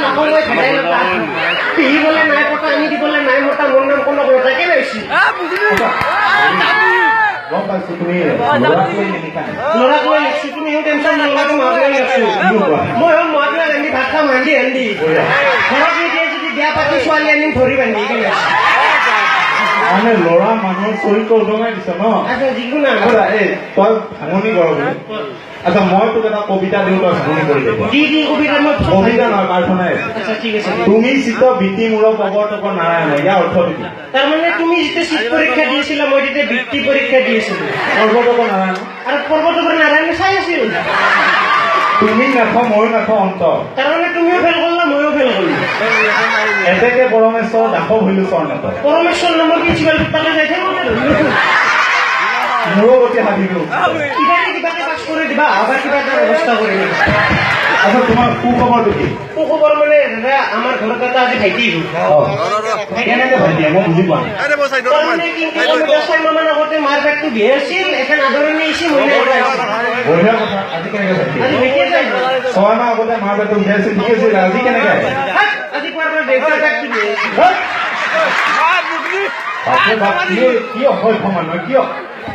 নাখাওঁ মই ভেদাই লতা পিহি বলে নাই পতা আমি দিবলৈ নাই মতা মোৰ নাম কোনো কথাকে পাইছি গম পাইছো তুমি ল'ৰাক লৈ নিলিখা ল'ৰাক লৈ লিখছি তুমি টেনশ্যন নল'বা মই লৈ লিখছো মই মই ৰান্ধি ভাত খাম হান্দি ঘৰত নিদিয়ে যদি বিয়া পাতি ছোৱালী আনিম ধৰি বান্ধি কেনে মানে ল'ৰা মানুহৰ চৰিত্ৰ উদঙাই দিছ ন আচ্ছা যিকোনো এই তই ভাঙনি কৰ বুলি আচ্ছা মই তোক এটা কবিতা দিওঁ তই ভাঙনি কৰি দেখ কি কবিতা মই কবিতা নহয় প্ৰাৰ্থনাই আচ্ছা ঠিক আছে তুমি চিত বৃত্তি মূলক প্ৰৱৰ্তক নাৰায়ণ ইয়াৰ অৰ্থ কি তাৰমানে তুমি যেতিয়া চিট পৰীক্ষা দিছিলা মই তেতিয়া বৃত্তি পৰীক্ষা দিছিলো প্ৰৱৰ্তক নাৰায়ণ আৰু পৰ্বতৰ নাৰায়ণ চাই আছিল তুমি নাথ ময়ো নাথ অন্ত তাৰমানে তুমিও ফেল কৰিলা ময়ো ফেল কৰিলো এতেকে পৰমেশ্বৰ দাস ভৈলো স্বৰ্ণত পৰমেশ্বৰ নামৰ প্ৰিন্সিপাল তালে যাই থাকো মোৰো গতি সাধিলো কিবাকে পাছ কৰি দিবা আবাৰ কিবা এটা ব্যৱস্থা কৰি দিবা আচ্ছা তোমাৰ সুখবৰটো কি সুখবৰ মানে দাদা আমাৰ ঘৰত এটা আজি ভাইটি কেনেকে ভাইটি মই বুজি পোৱা নাই তাৰমানে কিন্তু 6 মাহমান আগতে মাৰ পেটটো বিহে আছিল এখন আদৰণি আহিছে মহিলা বঢ়িয়া কথা আজি কেনেকে ভাইটি আজি ভাইটিয়ে যায় 6 মাহ আগতে মাৰ পেটটো বিয়া আছিল ঠিক আছিল আজি কেনেকে আজি কোৱাৰ পৰা দেউতাৰ পেটটো বিহে আছিল কি অসভ্য মানুহ কিয়